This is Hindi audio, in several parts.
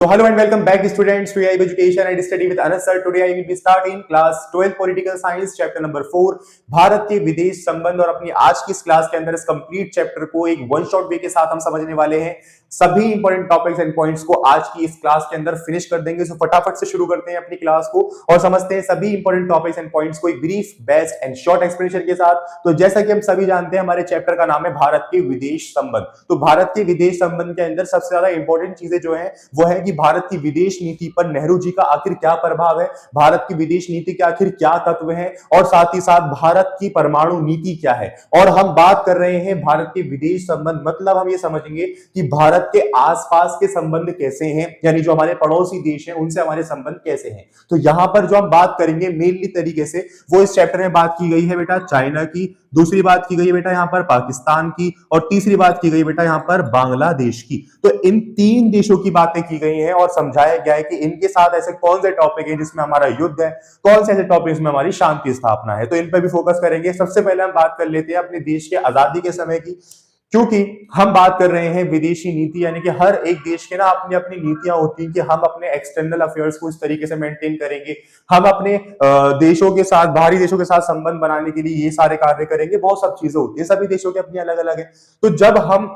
So hello and welcome back students to AI Education and Study with Anas sir. Today I will be starting class 12 Political Science chapter number 4 Bharat के विदेश संबंध। और अपनी आज की इस क्लास के अंदर इस कंप्लीट चैप्टर को एक वन शॉट वे के साथ हम समझने वाले हैं। सभी इंपॉर्टेंट टॉपिक्स एंड पॉइंट्स को आज की इस क्लास के अंदर फिनिश कर देंगे। सो फटाफट से शुरू करते हैं अपनी क्लास को और समझते हैं सभी इंपॉर्टेंट टॉपिक्स एंड पॉइंट्स को एक brief best and short explanation के साथ। तो जैसा कि हम सभी जानते हैं हमारे चैप्टर का नाम है भारत के विदेश संबंध। तो भारत के विदेश संबंध के अंदर सबसे ज्यादा इंपॉर्टेंट चीजें जो है वो है कि भारत की विदेश नीति पर नेहरू जी का आखिर क्या प्रभाव है, भारत की विदेश नीति के आखिर क्या तत्व हैं, और साथ ही साथ भारत की परमाणु नीति क्या है। और हम बात कर रहे हैं भारत के विदेश संबंध, मतलब हम ये समझेंगे कि भारत के आसपास के संबंध कैसे हैं, यानी जो हमारे पड़ोसी देश हैं उनसे हमारे संबंध कैसे हैं। तो यहां पर जो हम बात करेंगे मेनली तरीके से वो इस चैप्टर में बात की गई है बेटा चाइना की, दूसरी बात की गई है बेटा यहां पर पाकिस्तान की, और तीसरी बात की गई बेटा यहां पर बांग्लादेश की। तो इन तीन देशों की बातें की गई हैं और समझाया गया है कि इनके साथ ऐसे कौन से टॉपिक हैं जिसमें हमारा युद्ध है, कौन से ऐसे टॉपिक में हमारी शांति स्थापना है। तो इन पर भी फोकस करेंगे। सबसे पहले हम बात कर लेते हैं अपने देश के आजादी के समय की, क्योंकि हम बात कर रहे हैं विदेशी नीति, यानी कि हर एक देश के ना अपनी अपनी नीतियां होती हैं कि हम अपने एक्सटर्नल अफेयर्स को इस तरीके से मेंटेन करेंगे, हम अपने देशों के साथ, बाहरी देशों के साथ संबंध बनाने के लिए ये सारे कार्य करेंगे। बहुत सब चीजें होती है, सभी देशों के अपनी अलग अलग है। तो जब हम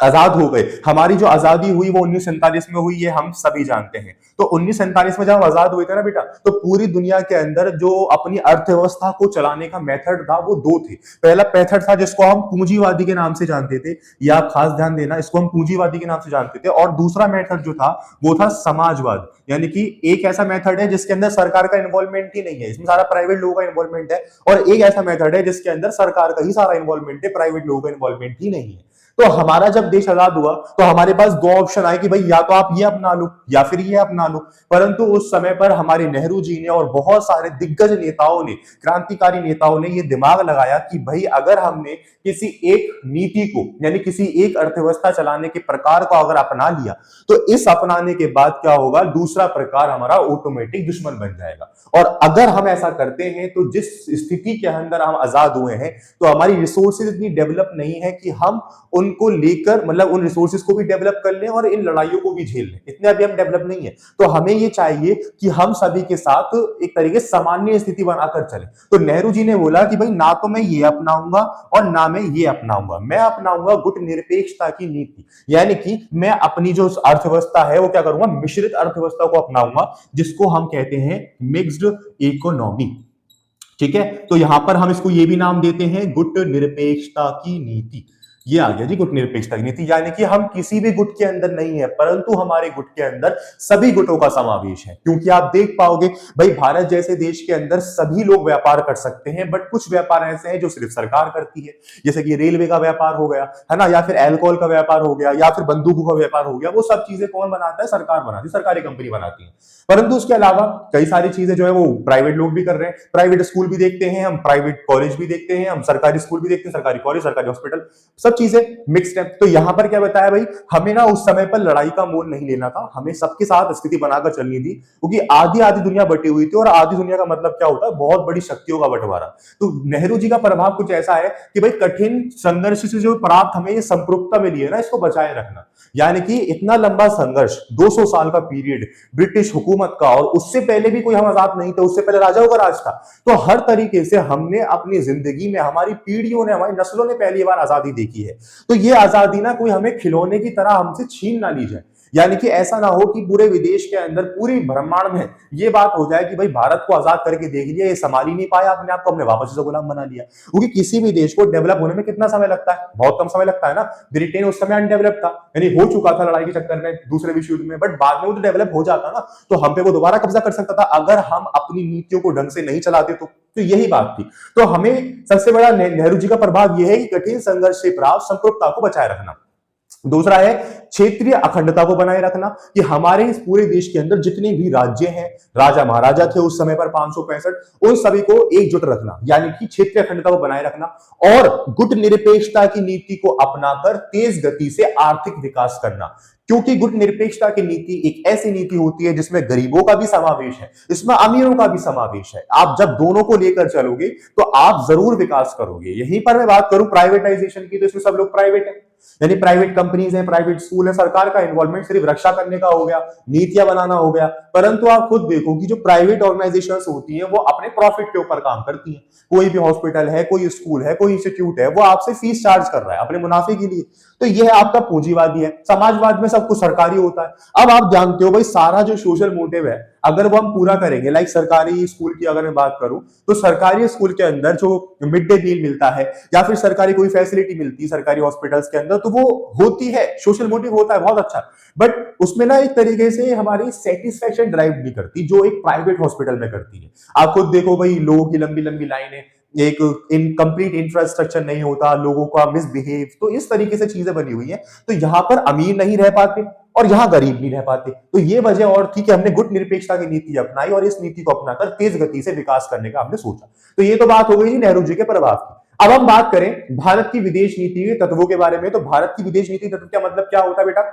आजाद हो गए, हमारी जो आजादी हुई वो 1947 में हुई, ये हम सभी जानते हैं। तो 1947 में जब हम आजाद हुए थे ना बेटा, तो पूरी दुनिया के अंदर जो अपनी अर्थव्यवस्था को चलाने का मेथड था वो दो थे। पहला मेथड था जिसको हम पूंजीवादी के नाम से जानते थे, या आप खास ध्यान देना इसको हम पूंजीवादी के नाम से जानते थे। और दूसरा मेथड जो था वो था समाजवाद, यानी कि एक ऐसा मेथड है जिसके अंदर सरकार का इन्वॉल्वमेंट ही नहीं है, इसमें सारा प्राइवेट लोगों का इन्वॉल्वमेंट है। और एक ऐसा मेथड है जिसके अंदर सरकार का ही सारा इन्वॉल्वमेंट है, प्राइवेट लोगों का इन्वॉल्वमेंट ही नहीं है। तो हमारा जब देश आजाद हुआ तो हमारे पास दो ऑप्शन आए कि भाई या तो आप ये अपना लो या फिर ये अपना लो। परंतु उस समय पर हमारे नेहरू जी ने और बहुत सारे दिग्गज नेताओं ने, क्रांतिकारी नेताओं ने ये दिमाग लगाया कि भाई अगर हमने किसी एक नीति को, यानी किसी एक अर्थव्यवस्था चलाने के प्रकार को अगर अपना लिया तो इस अपनाने के बाद क्या होगा, दूसरा प्रकार हमारा ऑटोमेटिक दुश्मन बन जाएगा। और अगर हम ऐसा करते हैं तो जिस स्थिति के अंदर हम आजाद हुए हैं तो हमारी रिसोर्सेज इतनी डेवलप नहीं है कि हम उनको लेकर, मतलब उन रिसोर्सेज को भी डेवलप कर लें और इन लड़ाइयों को भी झेल लें, इतने अभी हम डेवलप नहीं है। तो हमें ये चाहिए कि हम सभी के साथ एक तरीके से सामान्य स्थिति बनाकर चले। तो नेहरू जी ने बोला कि भाई ना तो मैं ये अपनाऊंगा और ना मैं ये अपनाऊंगा, मैं अपनाऊंगा गुट निरपेक्षता की नीति, यानी कि मैं अपनी जो अर्थव्यवस्था है वो क्या करूंगा, मिश्रित अर्थव्यवस्था को अपनाऊंगा, जिसको हम कहते हैं मिक्स्ड इकोनॉमी। ठीक है, तो यहां पर हम इसको ये भी नाम देते हैं गुट निरपेक्षता की नीति। ये आ गया जी गुट निरपेक्षता की नीति, यानी कि हम किसी भी गुट के अंदर नहीं है, परंतु हमारे गुट के अंदर सभी गुटों का समावेश है। क्योंकि आप देख पाओगे भाई भारत जैसे देश के अंदर सभी लोग व्यापार कर सकते हैं, बट कुछ व्यापार ऐसे हैं जो सिर्फ सरकार करती है, जैसे कि रेलवे का व्यापार हो गया है ना, या फिर अल्कोहल का व्यापार हो गया, या फिर बंदूकों का व्यापार हो गया। वो सब चीजें कौन बनाता है, सरकार बनाती है, सरकारी कंपनी बनाती है। परंतु उसके अलावा कई सारी चीजें जो है वो प्राइवेट लोग भी कर रहे हैं। प्राइवेट स्कूल भी देखते हैं हम, प्राइवेट कॉलेज भी देखते हैं हम, सरकारी स्कूल भी देखते हैं, सरकारी कॉलेज, सरकारी हॉस्पिटल, सब चीजें मिक्स्ड है। तो यहां पर क्या बताया भाई, हमें ना उस समय पर लड़ाई का मोल नहीं लेना था, हमें सबके साथ स्थिति बनाकर चलनी थी, क्योंकि आधी आधी दुनिया बटी हुई थी। और आधी दुनिया का मतलब क्या होता है, बहुत बड़ी शक्तियों का बंटवारा। तो नेहरू जी का प्रभाव कुछ ऐसा है कि भाई कठिन संघर्ष से जो प्राप्त हमें ये संपृक्तता मिली है ना, इसको बचाए रखना। यानी कि इतना लंबा संघर्ष, 200 साल का पीरियड ब्रिटिश हुकूमत का, और उससे पहले भी कोई हम आजाद नहीं थे, उससे पहले राजाओं का राज था। तो हर तरीके से हमने अपनी जिंदगी में, हमारी पीढ़ियों ने, हमारी नस्लों ने पहली बार आजादी देखी है। तो ये आजादी ना कोई हमें खिलौने की तरह हमसे छीन ना ली जाए, यानी कि ऐसा ना हो कि पूरे विदेश के अंदर, पूरी ब्रह्मांड में ये बात हो जाए कि भाई भारत को आजाद करके देख लिया, ये संभाल ही नहीं पाया अपने आप को, हमने वापस से गुलाम बना लिया। क्योंकि किसी भी देश को डेवलप होने में कितना समय लगता है, बहुत कम समय लगता है ना। ब्रिटेन उस समय अनडेवलप था, यानी हो चुका था लड़ाई के चक्कर में दूसरे विश्व युद्ध में, बट बाद में वो तो डेवलप हो जाता ना, तो हम पे वो दोबारा कब्जा कर सकता था अगर हम अपनी नीतियों को ढंग से नहीं चलाते तो यही बात थी। तो हमें सबसे बड़ा नेहरू जी का प्रभाव यह है कि कठिन संघर्ष से प्राप्त संपृक्तता को बचाए रखना। दूसरा है क्षेत्रीय अखंडता को बनाए रखना, कि हमारे इस पूरे देश के अंदर जितने भी राज्य हैं, राजा महाराजा थे उस समय पर 565, उन सभी को एकजुट रखना, यानी कि क्षेत्रीय अखंडता को बनाए रखना। और गुट निरपेक्षता की नीति को अपनाकर तेज गति से आर्थिक विकास करना, क्योंकि गुट निरपेक्षता की नीति एक ऐसी नीति होती है जिसमें गरीबों का भी समावेश है, इसमें अमीरों का भी समावेश है। आप जब दोनों को लेकर चलोगे तो आप जरूर विकास करोगे। यहीं पर मैं बात करूं प्राइवेटाइजेशन की, तो इसमें सब लोग प्राइवेट है, यानी प्राइवेट कंपनीज है, प्राइवेट स्कूल है, सरकार का इन्वॉल्वमेंट सिर्फ रक्षा करने का हो गया, नीतियां बनाना हो गया। परंतु आप खुद देखो कि जो प्राइवेट ऑर्गेनाइजेशंस होती हैं वो अपने प्रॉफिट के ऊपर काम करती हैं। कोई भी हॉस्पिटल है, कोई स्कूल है, कोई इंस्टीट्यूट है, वो आपसे फीस चार्ज कर रहा है अपने मुनाफे के लिए। तो ये है आपका पूंजीवादी है। समाजवाद में सब कुछ सरकारी होता है। अब आप जानते हो भाई सारा जो सोशल मोटिव है अगर वो हम पूरा करेंगे, लाइक सरकारी स्कूल की अगर मैं बात करूं तो सरकारी स्कूल के अंदर जो मिड डे मील मिलता है या फिर सरकारी कोई फैसिलिटी मिलती है सरकारी हॉस्पिटल्स के अंदर, तो वो होती है, सोशल मोटिव होता है, बहुत अच्छा। बट उसमें ना एक तरीके से हमारी सेटिस्फेक्शन ड्राइव नहीं करती जो एक प्राइवेट हॉस्पिटल में करती है। आप खुद देखो भाई, लोगों की लंबी लंबी लाइनें, एक इनकम्प्लीट इंफ्रास्ट्रक्चर नहीं होता, लोगों का मिसबिहेव, तो इस तरीके से चीजें बनी हुई हैं। तो यहां पर अमीर नहीं रह पाते और यहां गरीब नहीं रह पाते। तो ये वजह और थी कि हमने गुट निरपेक्षता की नीति अपनाई और इस नीति को अपनाकर तेज गति से विकास करने का हमने सोचा। तो ये तो बात हो गई नेहरू जी के प्रभाव की। अब हम बात करें भारत की विदेश नीति के तत्वों के बारे में। तो भारत की विदेश नीति तत्व का मतलब क्या होता है बेटा?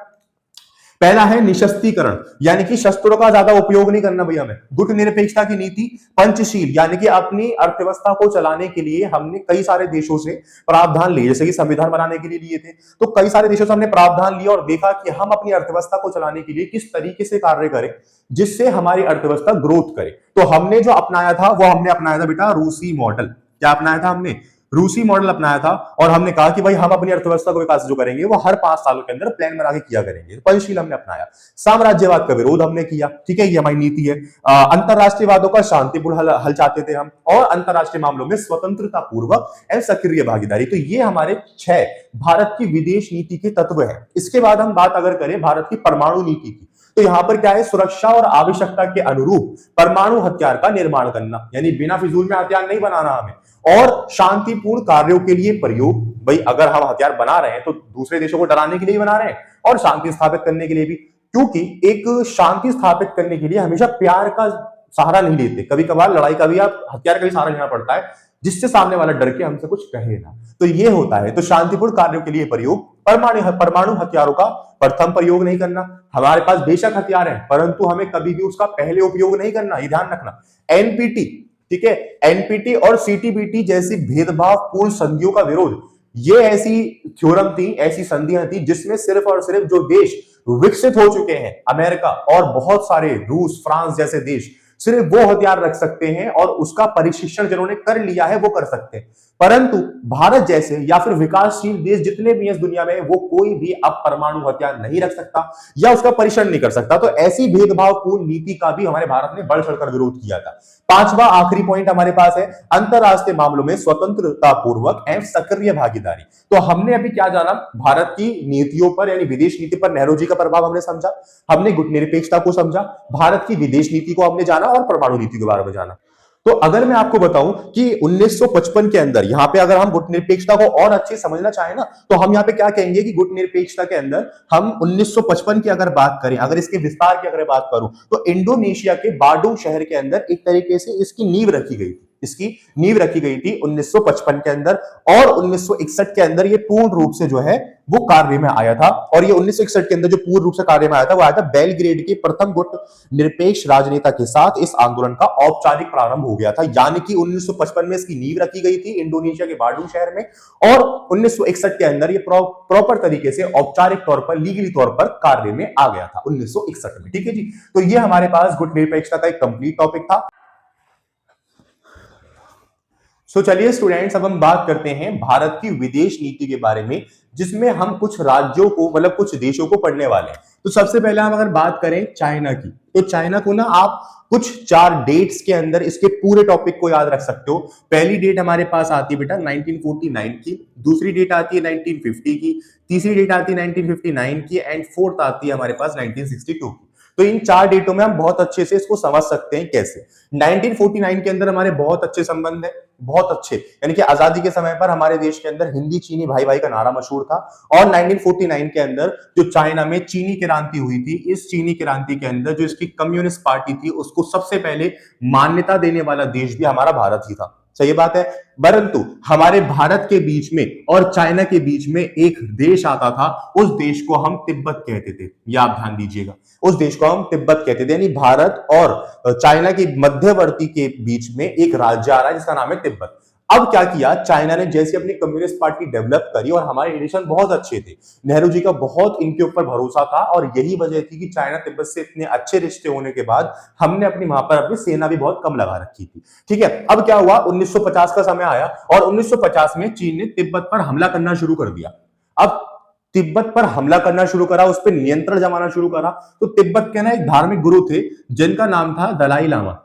पहला है निशस्त्रीकरण, यानी कि शस्त्रों का ज्यादा उपयोग नहीं करना भैया हमें। गुट निरपेक्षता की नीति। पंचशील, यानी कि अपनी अर्थव्यवस्था को चलाने के लिए हमने कई सारे देशों से प्रावधान लिए, जैसे कि संविधान बनाने के लिए लिए थे, तो कई सारे देशों से हमने प्रावधान लिया और देखा कि हम अपनी अर्थव्यवस्था को चलाने के लिए किस तरीके से कार्य करें जिससे हमारी अर्थव्यवस्था ग्रोथ करे। तो हमने जो अपनाया था वो हमने अपनाया था बेटा रूसी मॉडल। क्या अपनाया था हमने? रूसी मॉडल अपनाया था। और हमने कहा कि भाई हम अपनी अर्थव्यवस्था को विकास जो करेंगे वो हर 5 सालों के अंदर प्लान बना के किया करेंगे। पंचशील हमने अपनाया। साम्राज्यवाद का विरोध हमने किया, ठीक है, ये हमारी नीति है। अंतरराष्ट्रीयवादों का शांतिपूर्ण हल चाहते थे हम, और अंतरराष्ट्रीय मामलों में स्वतंत्रता पूर्वक एवं सक्रिय भागीदारी। तो ये हमारे 6 भारत की विदेश नीति के तत्व है। इसके बाद हम बात अगर करें भारत की परमाणु नीति की, तो यहां पर क्या है? सुरक्षा और आवश्यकता के अनुरूप परमाणु हथियार का निर्माण करना, यानी बिना फिजूल में हथियार नहीं बनाना हमें, और शांतिपूर्ण कार्यों के लिए प्रयोग। भाई अगर हम हथियार बना रहे हैं तो दूसरे देशों को डराने के लिए बना रहे हैं और शांति स्थापित करने के लिए भी, क्योंकि एक शांति स्थापित करने के लिए हमेशा प्यार का सहारा नहीं लेते, कभी कभार लड़ाई का भी आप हथियार का भी सहारा लेना पड़ता है जिससे सामने वाला डर के हमसे कुछ कहे ना। तो ये होता है। तो शांतिपूर्ण कार्यों के लिए प्रयोग, परमाणु हथियारों का प्रथम प्रयोग नहीं करना। हमारे पास बेशक हथियार है परंतु हमें कभी भी उसका पहले उपयोग नहीं करना, ये ध्यान रखना। एनपीटी, ठीक है, एनपीटी और सीटीबीटी जैसी भेदभावपूर्ण संधियों का विरोध। ये ऐसी थ्योरम थी, ऐसी संधियां थी जिसमें सिर्फ और सिर्फ जो देश विकसित हो चुके हैं, अमेरिका और बहुत सारे रूस, फ्रांस जैसे देश, सिर्फ वो हथियार रख सकते हैं और उसका परीक्षण जिन्होंने कर लिया है वो कर सकते हैं। परंतु भारत जैसे या फिर विकासशील देश जितने भी इस दुनिया में, वो कोई भी अब परमाणु हथियार नहीं रख सकता या उसका परीक्षण नहीं कर सकता। तो ऐसी भेदभावपूर्ण नीति का भी हमारे भारत ने बढ़ चढ़कर विरोध किया था। 5वां आखिरी पॉइंट हमारे पास है अंतरराष्ट्रीय मामलों में स्वतंत्रता पूर्वक एवं सक्रिय भागीदारी। तो हमने अभी क्या जाना? भारत की नीतियों पर, यानी विदेश नीति पर नेहरू जी का प्रभाव हमने समझा, हमने गुट निरपेक्षता को समझा, भारत की विदेश नीति को हमने जाना और परमाणु नीति के बारे में जाना। तो अगर मैं आपको बताऊं कि 1955 के अंदर, यहां पे अगर हम गुट निरपेक्षता को और अच्छे समझना चाहें ना, तो हम यहां पे क्या कहेंगे कि गुट निरपेक्षता के अंदर हम 1955 की अगर बात करें, अगर इसके विस्तार की अगर बात करूं, तो इंडोनेशिया के बाडुंग शहर के अंदर एक तरीके से इसकी नींव रखी गई थी। इसकी नींव रखी गई थी 1955 के अंदर, और 1961 के अंदर ये पूर्ण रूप से जो है वो कार्य में आया था। और ये 1961 के अंदर जो पूर्ण रूप से कार्य में आया था वो आया था बेलग्रेड के प्रथम गुट निरपेक्ष राजनेता के साथ। इस आंदोलन का औपचारिक प्रारंभ हो गया था, यानी कि 1955 में इसकी नींव रखी गई थी इंडोनेशिया के बाडुंग शहर में, और 1961 के अंदर ये प्रॉपर तरीके से औपचारिक तौर पर, लीगली तौर पर कार्य में आ गया था 1961 में। ठीक है जी, तो ये हमारे पास गुट निरपेक्षता का एक कंप्लीट टॉपिक था। तो चलिए स्टूडेंट्स, अब हम बात करते हैं भारत की विदेश नीति के बारे में, जिसमें हम कुछ राज्यों को, मतलब कुछ देशों को पढ़ने वाले हैं। तो सबसे पहले हम अगर बात करें चाइना की, तो चाइना को ना आप कुछ 4 डेट्स के अंदर इसके पूरे टॉपिक को याद रख सकते हो। पहली डेट हमारे पास आती है बेटा 1949 की, दूसरी डेट आती है 1950 की, तीसरी डेट आती है 1959 की, एंड फोर्थ आती है हमारे पास 1962 की। तो इन 4 डेटों में हम बहुत अच्छे से इसको समझ सकते हैं। कैसे? 1949 के अंदर हमारे बहुत अच्छे संबंध है, बहुत अच्छे, यानी कि आजादी के समय पर हमारे देश के अंदर हिंदी चीनी भाई भाई का नारा मशहूर था। और 1949 के अंदर जो चाइना में चीनी क्रांति हुई थी, इस चीनी क्रांति के अंदर जो इसकी कम्युनिस्ट पार्टी थी उसको सबसे पहले मान्यता देने वाला देश भी हमारा भारत ही था। सही बात है। परंतु हमारे भारत के बीच में और चाइना के बीच में एक देश आता था, उस देश को हम तिब्बत कहते थे। यह आप ध्यान दीजिएगा, उस देश को हम तिब्बत कहते थे। यानी भारत और चाइना की मध्यवर्ती के बीच में एक राज्य आ रहा है जिसका नाम है तिब्बत। अब क्या किया, चाइना ने जैसे अपनी कम्युनिस्ट पार्टी डेवलप करी और हमारे रिलेशन बहुत अच्छे थे, नेहरू जी का बहुत इनके ऊपर भरोसा था और यही वजह थी कि चाइना तिब्बत से इतने अच्छे रिश्ते होने के बाद हमने अपनी वहां पर अपनी सेना भी बहुत कम लगा रखी थी। ठीक है, अब क्या हुआ, 1950 का समय आया और 1950 में चीन ने तिब्बत पर हमला करना शुरू कर दिया। अब तिब्बत पर हमला करना शुरू करा, उस पर नियंत्रण जमाना शुरू करा। तो तिब्बत के ना एक धार्मिक गुरु थे जिनका नाम था दलाई लामा।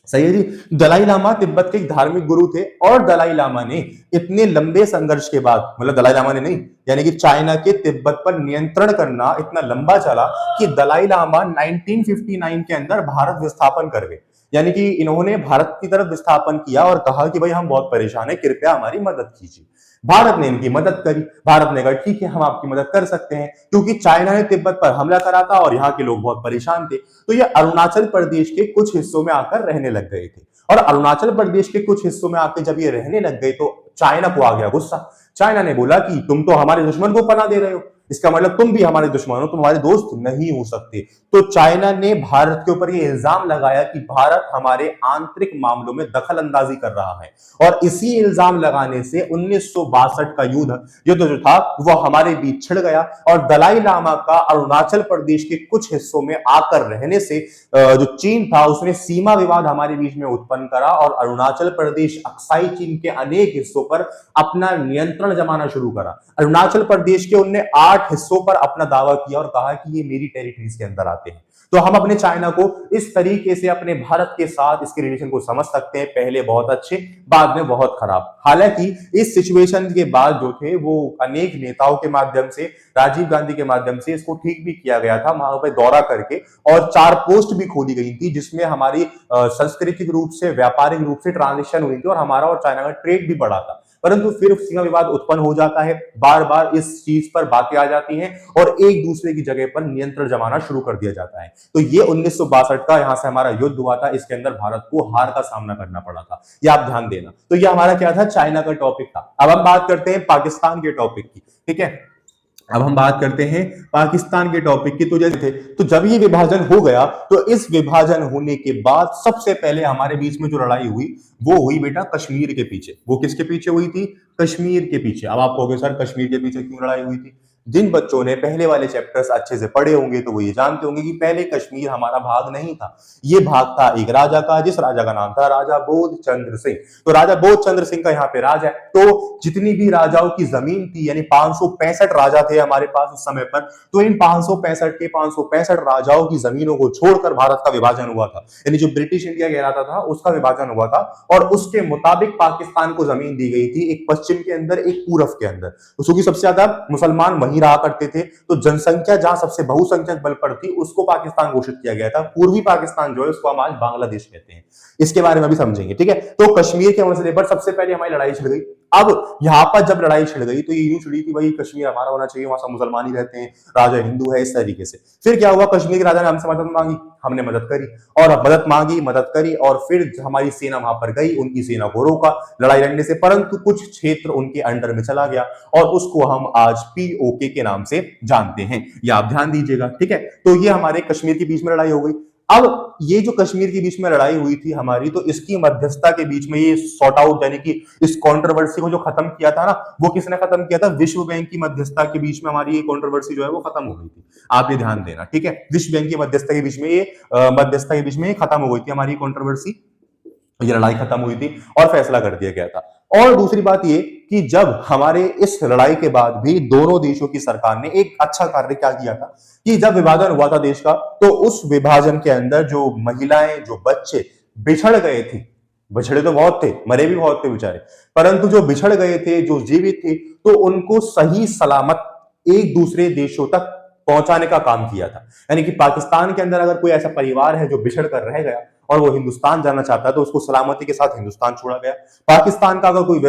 सही है जी, दलाई लामा तिब्बत के एक धार्मिक गुरु थे और दलाई लामा ने इतने लंबे संघर्ष के बाद, मतलब दलाई लामा ने नहीं, यानी कि चाइना के तिब्बत पर नियंत्रण करना इतना लंबा चला कि दलाई लामा 1959 के अंदर भारत विस्थापन कर गए। यानी कि इन्होंने भारत की तरफ विस्थापन किया और कहा कि भाई हम बहुत परेशान हैं, कृपया हमारी मदद कीजिए। भारत ने इनकी मदद करी, भारत ने कहा ठीक है हम आपकी मदद कर सकते हैं, क्योंकि चाइना ने तिब्बत पर हमला करा था और यहाँ के लोग बहुत परेशान थे। तो ये अरुणाचल प्रदेश के कुछ हिस्सों में आकर रहने लग गए थे और अरुणाचल प्रदेश के कुछ हिस्सों में आकर जब ये रहने लग गए तो चाइना को आ गया गुस्सा। चाइना ने बोला कि तुम तो हमारे दुश्मन को पनाह दे रहे हो, इसका मतलब तुम भी हमारे दुश्मन हो, तुम हमारे दोस्त नहीं हो सकते। तो चाइना ने भारत के ऊपर यह इल्जाम लगाया कि भारत हमारे आंतरिक मामलों में दखल अंदाजी कर रहा है और इसी इल्जाम लगाने से 1962 का युद्ध जो था वो हमारे बीच छिड़ गया और दलाई लामा का अरुणाचल प्रदेश के कुछ हिस्सों में आकर रहने से जो चीन था उसने सीमा विवाद हमारे बीच में उत्पन्न करा और अरुणाचल प्रदेश अक्साई चीन के अनेक हिस्सों पर अपना नियंत्रण जमाना शुरू करा। अरुणाचल प्रदेश के उनने 8 हिस्सों पर अपना दावा किया और कहा कि ये मेरी टेरिटरीज के अंदर आते हैं। तो हम अपने चाइना को इस तरीके से अपने भारत के साथ इसके रिलेशन को समझ सकते हैं, पहले बहुत अच्छे बाद में बहुत खराब। हालांकि इस सिचुएशन के बाद जो थे वो अनेक नेताओं के माध्यम से, राजीव गांधी के माध्यम से इसको ठीक भी किया गया था, वहां पर दौरा करके, और 4 पोस्ट भी खोली गई थी जिसमें हमारी सांस्कृतिक रूप से, व्यापारिक रूप से ट्रांजिशन हुई थी और हमारा और चाइना का ट्रेड भी बढ़ा था। परंतु फिर सीमा विवाद उत्पन्न हो जाता है, बार बार इस चीज पर बातें आ जाती हैं और एक दूसरे की जगह पर नियंत्रण जमाना शुरू कर दिया जाता है। तो ये 1962 का यहां से हमारा युद्ध हुआ था, इसके अंदर भारत को हार का सामना करना पड़ा था, ये आप ध्यान देना। तो ये हमारा क्या था, चाइना का टॉपिक था। अब हम बात करते हैं पाकिस्तान के टॉपिक की। ठीक है, अब हम बात करते हैं पाकिस्तान के टॉपिक की। तो जैसे थे, तो जब ये विभाजन हो गया तो इस विभाजन होने के बाद सबसे पहले हमारे बीच में जो लड़ाई हुई वो हुई बेटा कश्मीर के पीछे। वो किसके पीछे हुई थी, कश्मीर के पीछे। अब आप कहोगे सर कश्मीर के पीछे क्यों लड़ाई हुई थी? जिन बच्चों ने पहले वाले चैप्टर्स अच्छे से पढ़े होंगे तो वो ये जानते होंगे कि पहले कश्मीर हमारा भाग नहीं था, ये भाग था एक राजा का, जिस राजा का नाम था राजा बोध चंद्र सिंह। तो राजा बोध चंद्र सिंह का यहाँ पे राज है। तो जितनी भी राजाओं की जमीन थी, यानी 565 राजा थे हमारे पास उस समय पर, तो इन 565 के 565 राजाओं की जमीनों को छोड़कर भारत का विभाजन हुआ था। यानी जो ब्रिटिश इंडिया कहलाता था उसका विभाजन हुआ था और उसके मुताबिक पाकिस्तान को जमीन दी गई थी, एक पश्चिम के अंदर, एक पूरब के अंदर। उसकी सबसे ज्यादा मुसलमान वहीं रहा करते थे, तो जनसंख्या जहां सबसे बहुसंख्यक बल पर थी उसको पाकिस्तान घोषित किया गया था। पूर्वी पाकिस्तान जो है उसको हम आज बांग्लादेश कहते हैं। इसके बारे में भी समझेंगे। ठीक है, तो कश्मीर के मसले पर सबसे पहले हमारी लड़ाई छिड़ गई। अब यहां पर जब लड़ाई छिड़ गई तो ये यूं छिड़ी कि भाई कश्मीर हमारा होना चाहिए, वहां सब मुसलमान ही रहते हैं, राजा हिंदू है, इस तरीके से। फिर क्या हुआ, कश्मीर के राजा ने हमसे मदद मांगी, हमने मदद करी और मदद मांगी, मदद करी और फिर हमारी सेना वहां पर गई, उनकी सेना को रोका लड़ाई लड़ने से, परंतु कुछ क्षेत्र उनके अंडर में चला गया और उसको हम आज पीओके के नाम से जानते हैं। ये आप ध्यान दीजिएगा। ठीक है, तो ये हमारे कश्मीर के बीच में लड़ाई हो गई। अब ये जो कश्मीर के बीच में लड़ाई हुई थी हमारी, तो इसकी मध्यस्थता के बीच में ये सॉर्ट आउट, यानी कि इस कंट्रोवर्सी को जो खत्म किया था ना, वो किसने खत्म किया था? विश्व बैंक की मध्यस्थता के बीच में हमारी ये कंट्रोवर्सी जो है वो खत्म हो गई थी। आप ये ध्यान देना। ठीक है, विश्व बैंक की मध्यस्थता के बीच में ये खत्म हो गई थी हमारी कंट्रोवर्सी, ये लड़ाई खत्म हुई थी और फैसला कर दिया गया था। और दूसरी बात ये कि जब हमारे इस लड़ाई के बाद भी दोनों देशों की सरकार ने एक अच्छा कार्य क्या किया था कि जब विभाजन हुआ था देश का, तो उस विभाजन के अंदर जो महिलाएं, जो बच्चे बिछड़ गए थे, बिछड़े तो बहुत थे, मरे भी बहुत थे बेचारे, परंतु जो बिछड़ गए थे, जो जीवित थे, तो उनको सही सलामत एक दूसरे देशों तक पहुंचाने का काम किया था। यानी कि पाकिस्तान के अंदर अगर कोई ऐसा परिवार है जो बिछड़ कर रह गया और वो हिंदुस्तान जाना चाहता है तो उसको सलामती के साथ हिंदुस्तान छोड़ा गया। पाकिस्तान का अगर कोई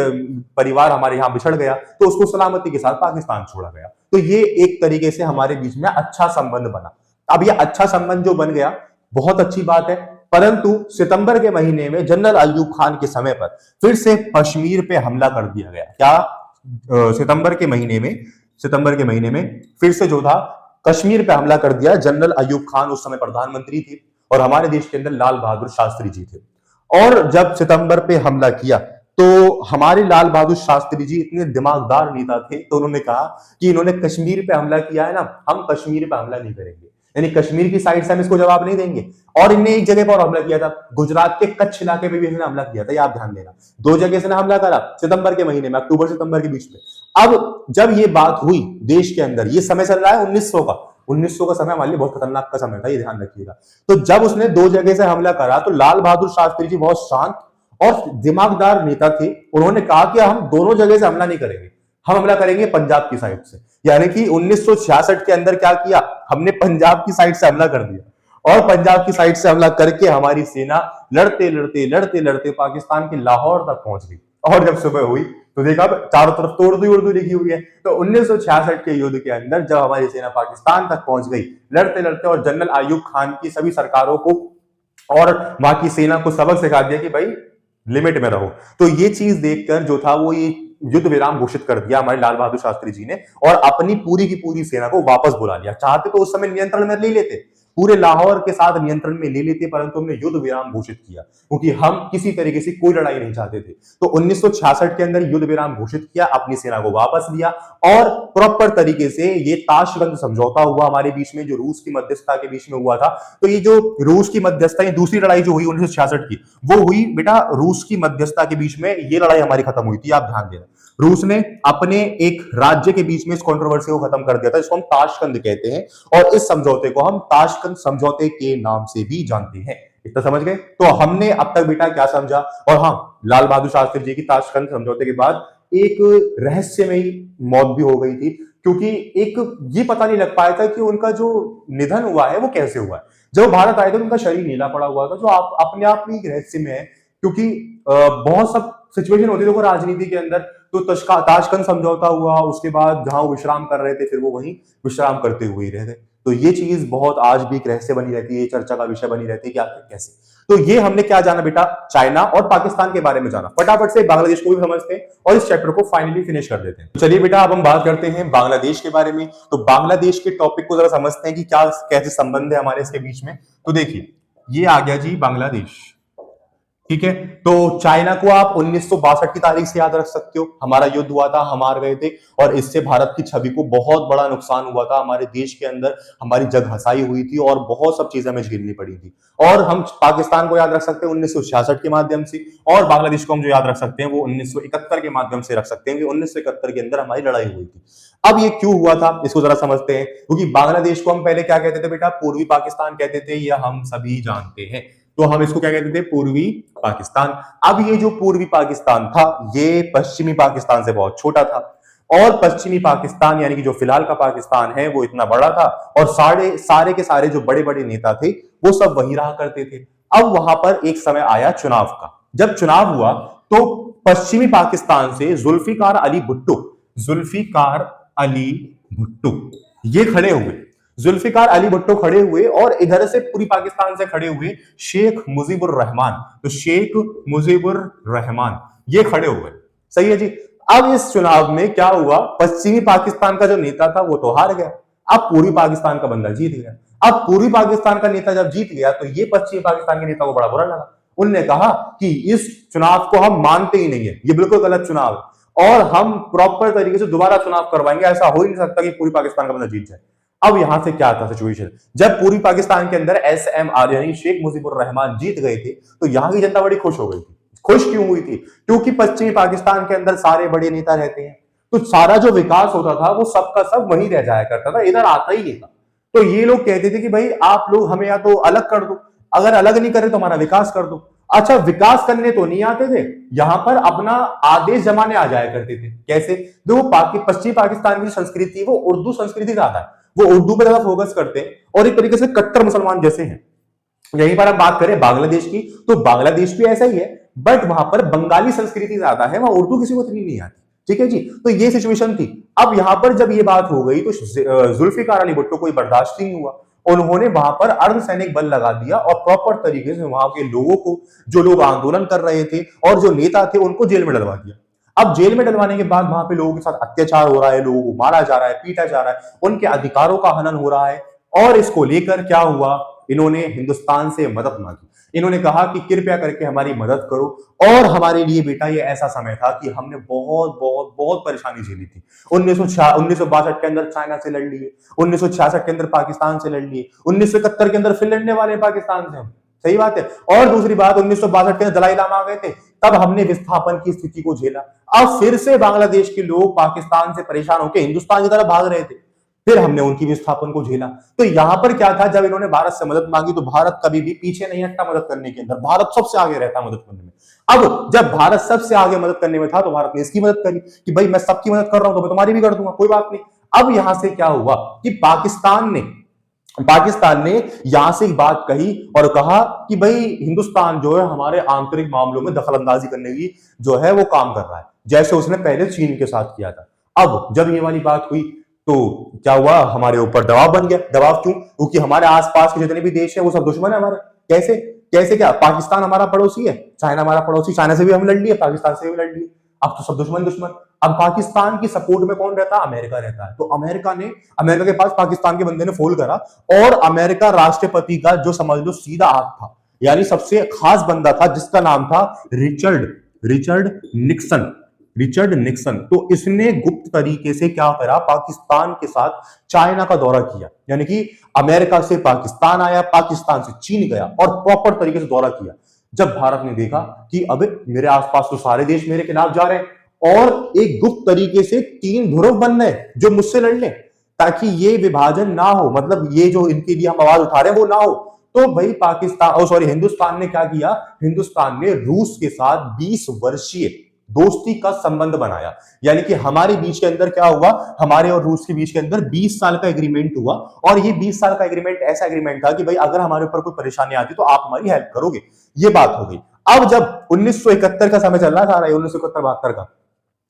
परिवार हमारे यहाँ बिछड़ गया तो उसको सलामती के साथ पाकिस्तान छोड़ा गया। तो ये एक तरीके से हमारे बीच में अच्छा संबंध बना। अब ये अच्छा संबंध जो बन गया बहुत अच्छी बात है, परंतु सितंबर के महीने में जनरल अयूब खान के समय पर फिर से कश्मीर पे हमला कर दिया गया। क्या सितंबर के महीने में फिर से जो था कश्मीर पे हमला कर दिया। जनरल अयूब खान उस समय प्रधानमंत्री थे और हमारे देश के अंदर लाल बहादुर शास्त्री जी थे। और जब सितंबर पे हमला किया तो हमारे लाल बहादुर शास्त्री जी इतने दिमागदार नेता थे, तो उन्होंने कहा कि इन्होंने कश्मीर पे हमला किया है ना, हम कश्मीर पे हमला नहीं करेंगे, यानी कश्मीर की साइड से हम इसको जवाब नहीं देंगे। और इनने एक जगह पर हमला किया था, गुजरात के कच्छ इलाके पे भी इसने हमला किया था, ये आप ध्यान देना। दो जगह से हमला करा सितंबर के महीने में, अक्टूबर सितंबर के बीच में। अब जब ये बात हुई देश के अंदर, ये समय चल रहा है 1900 का, 1900 का समय हमारे लिए बहुत खतरनाक का समय था, ये ध्यान रखिएगा। तो जब उसने दो जगह से हमला करा, तो लाल बहादुर शास्त्री जी बहुत शांत और दिमागदार नेता थे, उन्होंने कहा कि हम दोनों जगह से हमला नहीं करेंगे, हम हमला करेंगे पंजाब की साइड से। यानी कि 1966 के अंदर क्या किया, हमने पंजाब की साइड से हमला कर दिया, और पंजाब की साइड से हमला करके हमारी सेना लड़ते लड़ते लड़ते लड़ते पाकिस्तान के लाहौर तक पहुंच गई। और जब सुबह हुई तो देखा चारों तरफ तो उर्दू उर्दू लिखी हुई है। तो 1966 के युद्ध के अंदर जब हमारी सेना पाकिस्तान तक पहुंच गई लड़ते लड़ते, और जनरल आयूब खान की सभी सरकारों को और वहां की सेना को सबक सिखा दिया कि भाई लिमिट में रहो, तो ये चीज देखकर जो था वो ये युद्ध विराम घोषित कर दिया हमारे लाल बहादुर शास्त्री जी ने, और अपनी पूरी की पूरी सेना को वापस बुला लिया। चाहते तो उस समय नियंत्रण में ले लेते, पूरे लाहौर के साथ नियंत्रण में ले लेते, परंतु हमने युद्ध विराम घोषित किया क्योंकि हम किसी तरीके से कोई लड़ाई नहीं चाहते थे। तो 1966 के अंदर युद्ध विराम घोषित किया, अपनी सेना को वापस लिया, और प्रॉपर तरीके से ये ताशकंद समझौता हुआ हमारे बीच में, जो रूस की मध्यस्थता के बीच में हुआ था। तो ये जो रूस की मध्यस्थता, दूसरी लड़ाई जो हुई 1966 की, वो हुई बेटा रूस की मध्यस्थता के बीच में, ये लड़ाई हमारी खत्म हुई थी, आप ध्यान देना। रूस ने अपने एक राज्य के बीच में इस कंट्रोवर्सी को खत्म कर दिया था, जिसको हम ताशकंद कहते हैं, और इस समझौते को हम ताशकंद समझौते के नाम से भी जानते हैं। इतना समझ गए? तो हमने अब तक बेटा क्या समझा, और हाँ, लाल बहादुर शास्त्री जी की ताशकंद समझौते के बाद एक रहस्यमयी मौत भी हो गई थी, क्योंकि एक ये पता नहीं लग पाया था कि उनका जो निधन हुआ है वो कैसे हुआ है। जब भारत आए थे उनका शरीर नीला पड़ा हुआ था, जो अपने आप में एक रहस्य में है, क्योंकि बहुत सब सिचुएशन होती है देखो राजनीति के अंदर। तो ताशकंद समझौता हुआ, उसके बाद जहां वो विश्राम कर रहे थे फिर वो वहीं विश्राम करते हुए ही रह गए। तो ये चीज बहुत आज भी एक रहस्य बनी रहती है, चर्चा का विषय बनी रहती है कि आखिर कैसे। तो ये हमने क्या जाना बेटा, चाइना और पाकिस्तान के बारे में जाना। फटाफट से बांग्लादेश को भी समझते हैं और इस चैप्टर को फाइनली फिनिश कर देते हैं। तो चलिए बेटा अब हम बात करते हैं बांग्लादेश के बारे में। तो बांग्लादेश के टॉपिक को जरा समझते हैं कि क्या कैसे संबंध है हमारे इसके बीच में। तो देखिए ये आ गया जी बांग्लादेश, ठीक है। तो चाइना को आप 1962 की तारीख से याद रख सकते हो, हमारा युद्ध हुआ था, हम हार गए थे, और इससे भारत की छवि को बहुत बड़ा नुकसान हुआ था, हमारे देश के अंदर हमारी जग हसाई हुई थी और बहुत सब चीजें हमें झेलनी पड़ी थी। और हम पाकिस्तान को याद रख सकते हैं 1966 के माध्यम से, और बांग्लादेश को हम जो याद रख सकते हैं वो 1971 के माध्यम से रख सकते हैं कि 1971 के अंदर हमारी लड़ाई हुई थी। अब ये क्यों हुआ था इसको जरा समझते हैं, क्योंकि बांग्लादेश को हम पहले क्या कहते थे बेटा, पूर्वी पाकिस्तान कहते थे, यह हम सभी जानते हैं। तो हम इसको क्या कहते थे, पूर्वी पाकिस्तान। अब ये जो पूर्वी पाकिस्तान था ये पश्चिमी पाकिस्तान से बहुत छोटा था, और पश्चिमी पाकिस्तान यानी कि जो फिलहाल का पाकिस्तान है वो इतना बड़ा था, और सारे के सारे जो बड़े बड़े नेता थे वो सब वहीं रहा करते थे। अब वहां पर एक समय आया चुनाव का। जब चुनाव हुआ तो पश्चिमी पाकिस्तान से जुल्फिकार अली भुट्टो ये खड़े हुए, जुल्फिकार अली भुट्टो खड़े हुए, और इधर से पूरी पाकिस्तान से खड़े हुए शेख मुजीबुर रहमान। तो शेख मुजीबुर रहमान ये खड़े हुए, सही है जी। अब इस चुनाव में क्या हुआ, पश्चिमी पाकिस्तान का जो नेता था वो तो हार गया, अब पूर्वी पाकिस्तान का बंदा जीत गया। अब पूर्वी पाकिस्तान का नेता जब जीत गया तो ये पश्चिमी पाकिस्तान के नेता को बड़ा बुरा लगा। उनने कहा कि इस चुनाव को हम मानते ही नहीं है, ये बिल्कुल गलत चुनाव है, और हम प्रॉपर तरीके से दोबारा चुनाव करवाएंगे, ऐसा हो ही नहीं सकता कि पूरी पाकिस्तान का बंदा जीत जाए। अब यहां से क्या था सिचुएशन, जब पूर्वी पाकिस्तान के अंदर SMR यानी शेख मुजीबुर रहमान जीत गए थे तो यहां की जनता बड़ी खुश हो गई थी। खुश क्यों हुई थी, क्योंकि पश्चिमी पाकिस्तान के अंदर सारे बड़े नेता रहते हैं, तो सारा जो विकास होता था वो सबका सब वहीं रह जाया करता था, इधर आता ही नहीं था। तो ये लोग कहते थे कि भाई आप लोग हमें या तो अलग कर दो, अगर अलग नहीं करे तो हमारा विकास कर दो। अच्छा, विकास करने तो नहीं आते थे, यहां पर अपना आदेश जमाने आ जाया करते थे। कैसे, देखो पश्चिमी पाकिस्तान की संस्कृति वो उर्दू संस्कृति ज्यादा है, वो उर्दू पे ज्यादा फोकस करते हैं, और एक तरीके से कट्टर मुसलमान जैसे हैं। यहीं पर हम बात करें बांग्लादेश की, तो बांग्लादेश भी ऐसा ही है, बट वहां पर बंगाली संस्कृति ज्यादा है, वहां उर्दू किसी को इतनी नहीं आती। ठीक है जी, तो ये सिचुएशन थी। अब यहां पर जब ये बात हो गई तो जुल्फिकार अली भुट्टो को बर्दाश्त नहीं हुआ, उन्होंने वहां पर अर्धसैनिक बल लगा दिया और प्रॉपर तरीके से वहां के लोगों को, जो लोग आंदोलन कर रहे थे और जो नेता थे, उनको जेल में डलवा दिया। अब जेल में डलवाने के बाद वहां पे लोगों के साथ अत्याचार हो रहा है, लोगों को मारा जा रहा है, पीटा जा रहा है, उनके अधिकारों का हनन हो रहा है, और इसको लेकर क्या हुआ, इन्होंने हिंदुस्तान से मदद मांगी। इन्होंने कहा कि कृपया करके हमारी मदद करो। और हमारे लिए बेटा ये ऐसा समय था कि हमने बहुत बहुत बहुत परेशानी झेली थी। 1962 के अंदर चाइना से लड़ लिए, 1966 के अंदर पाकिस्तान से लड़ लिए, 1971 के अंदर फिर लड़ने वाले पाकिस्तान से हम। सही बात है। और दूसरी बात, 1962 के अंदर दलाई लामा आ गए थे, तब हमने विस्थापन की स्थिति को झेला। अब फिर से बांग्लादेश के लोग पाकिस्तान से परेशान होकर हिंदुस्तान की तरफ भाग रहे थे, फिर हमने उनकी विस्थापन को झेला। तो यहां पर क्या था, जब इन्होंने भारत से मदद मांगी तो भारत कभी भी पीछे नहीं हटता मदद करने के अंदर, भारत सबसे आगे रहता मदद करने में। अब जब भारत सबसे आगे मदद करने में था तो भारत ने इसकी मदद करी कि भाई मैं सबकी मदद कर रहा हूं तो मैं तुम्हारी भी कर दूंगा, कोई बात नहीं। अब यहां से क्या हुआ कि पाकिस्तान ने यहां से एक बात कही और कहा कि भाई हिंदुस्तान जो है हमारे आंतरिक मामलों में दखलंदाजी करने की जो है वो काम कर रहा है, जैसे उसने पहले चीन के साथ किया था। अब जब ये वाली बात हुई तो क्या हुआ, हमारे ऊपर दबाव बन गया। दबाव क्यों? क्योंकि हमारे आसपास के जितने भी देश हैं वो सब दुश्मन है हमारे। कैसे कैसे क्या? पाकिस्तान हमारा पड़ोसी है, चाइना हमारा पड़ोसी, चाइना से भी हम लड़ लिए, पाकिस्तान से भी लड़ लिए, अब तो सब दुश्मन दुश्मन। अब पाकिस्तान की सपोर्ट में कौन रहता है? अमेरिका रहता है। तो अमेरिका के पास पाकिस्तान के बंदे ने फोन करा और अमेरिका राष्ट्रपति का जो समझ लो सीधा हाथ था, यानी सबसे खास बंदा था, जिसका नाम था रिचर्ड निक्सन। तो इसने गुप्त तरीके से क्या करा, पाकिस्तान के साथ चाइना का दौरा किया, यानी कि अमेरिका से पाकिस्तान आया, पाकिस्तान से चीन गया और प्रॉपर तरीके से दौरा किया। जब भारत ने देखा कि अब मेरे आसपास तो सारे देश मेरे खिलाफ जा रहे हैं और एक गुप्त तरीके से 3 ध्रुव बन रहे जो मुझसे लड़ लें, ताकि ये विभाजन ना हो, मतलब ये जो इनके लिए हम आवाज उठा रहे हैं वो ना हो, तो भाई हिंदुस्तान ने क्या किया, हिंदुस्तान ने रूस के साथ 20 वर्षीय दोस्ती का संबंध बनाया। यानी कि हमारे बीच के अंदर क्या हुआ, हमारे और रूस के बीच के अंदर 20 साल का एग्रीमेंट हुआ। और ये 20 साल का एग्रीमेंट ऐसा एग्रीमेंट था कि भाई अगर हमारे ऊपर कोई परेशानी आती तो आप हमारी हेल्प करोगे, ये बात हो गई। अब जब 1971 का समय चल रहा था, 1971-72 का,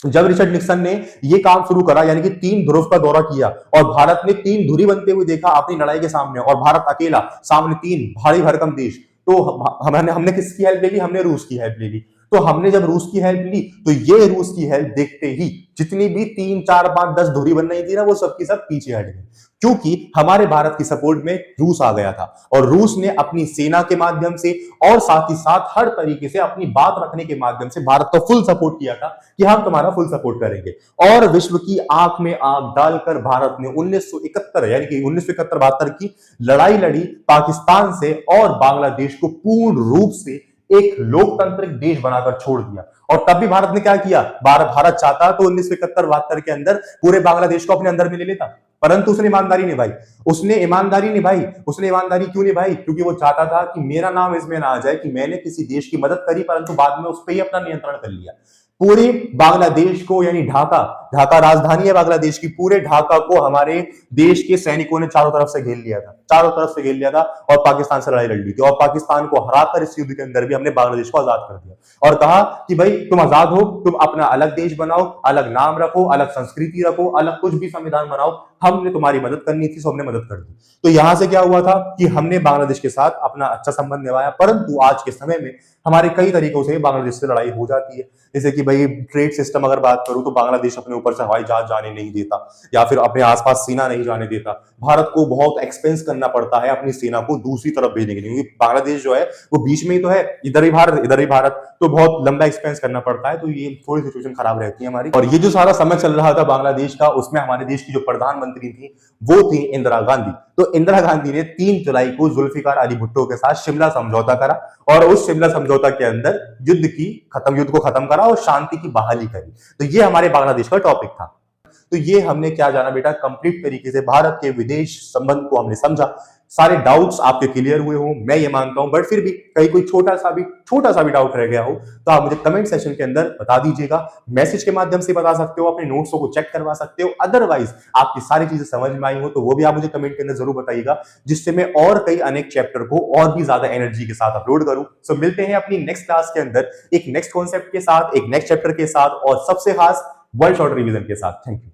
जब रिचर्ड निक्सन ने ये काम शुरू करा, यानी कि 3 ध्रुव का दौरा किया और भारत ने 3 धुरी बनते हुए देखा अपनी लड़ाई के सामने, और भारत अकेला सामने 3 भारी भरकम देश, तो हमने किसकी हेल्प ले ली? हमने रूस की हेल्प ले ली। तो हमने जब रूस की हेल्प ली तो ये रूस की हेल्प देखते ही जितनी भी 3, 4, 5, 10 धुरी बन रही थी ना, वो सबकी सब पीछे हट गई, क्योंकि हमारे भारत की सपोर्ट में रूस आ गया था। और रूस ने अपनी सेना के माध्यम से और साथ ही साथ हर तरीके से अपनी बात रखने के माध्यम से भारत को फुल सपोर्ट किया था कि हम तुम्हारा फुल सपोर्ट करेंगे। और विश्व की आंख में आंख डालकर भारत ने 1971 यानी कि 1971-72 की लड़ाई लड़ी पाकिस्तान से और बांग्लादेश को पूर्ण रूप से एक लोकतांत्रिक देश बनाकर छोड़ दिया। और तब भी भारत ने क्या किया, भारत चाहता तो 1971-72 के अंदर पूरे बांग्लादेश को अपने अंदर में ले लेता, परंतु उसने ईमानदारी निभाई। उसने ईमानदारी क्यों निभाई? क्योंकि वो चाहता था कि मेरा नाम इसमें ना आ जाए कि मैंने किसी देश की मदद करी परंतु बाद में उस पर ही अपना नियंत्रण कर लिया। पूरे बांग्लादेश को, यानी ढाका राजधानी है बांग्लादेश की, पूरे ढाका को हमारे देश के सैनिकों ने चारों तरफ से घेर लिया था और पाकिस्तान से लड़ाई लड़ ली थी। और पाकिस्तान को हराकर इस युद्ध के अंदर भी हमने बांग्लादेश को आजाद कर दिया और कहा कि भाई तुम आजाद हो, तुम अपना अलग देश बनाओ, अलग नाम रखो, अलग संस्कृति रखो, अलग कुछ भी संविधान बनाओ, हमने तुम्हारी मदद करनी थी सो हमने मदद कर दी। तो यहां से क्या हुआ था कि हमने बांग्लादेश के साथ अपना अच्छा संबंध निभाया, परंतु आज के समय में हमारे कई तरीकों से बांग्लादेश से लड़ाई हो जाती है। जैसे कि भाई ट्रेड सिस्टम अगर बात करूं तो बांग्लादेश अपने ऊपर से हवाई जहाज जाने नहीं देता या फिर अपने आसपास सेना नहीं जाने देता। भारत को बहुत एक्सपेंस करना पड़ता है अपनी सेना को दूसरी तरफ भेजने के लिए, क्योंकि बांग्लादेश जो है वो बीच में ही तो है, इधर ही भारत, तो बहुत लंबा एक्सपेंस करना पड़ता है। तो ये थोड़ी सिचुएशन खराब रहती है हमारी। और ये जो सारा समय चल रहा था बांग्लादेश का, उसमें हमारे देश की जो प्रधानमंत्री थी वो थी इंदिरा गांधी। तो इंदिरा गांधी ने 3 जुलाई को जुल्फिकार अली भुट्टो के साथ शिमला समझौता करा और उस शिमला समझौता के अंदर युद्ध को खत्म करा और शांति की बहाली करी। तो ये हमारे बांग्लादेश का टॉपिक था। तो ये हमने क्या जाना बेटा, कंप्लीट तरीके से भारत के विदेश संबंध को हमने समझा। सारे डाउट्स आपके क्लियर हुए हो मैं ये मानता हूं, बट फिर भी कहीं कोई छोटा सा भी डाउट रह गया हो तो आप मुझे कमेंट सेक्शन के अंदर बता दीजिएगा। मैसेज के माध्यम से बता सकते हो, अपने नोट्स को चेक करवा सकते हो, अदरवाइज आपकी सारी चीजें समझ में आई हो तो वो भी आप मुझे कमेंट के अंदर जरूर बताइएगा, जिससे मैं और कई अनेक चैप्टर को और भी ज्यादा एनर्जी के साथ अपलोड करूं। सो मिलते हैं अपनी नेक्स्ट क्लास के अंदर एक नेक्स्ट कॉन्सेप्ट के साथ, एक नेक्स्ट चैप्टर के साथ और सबसे खास वन शॉट रिवीजन के साथ। Thank you.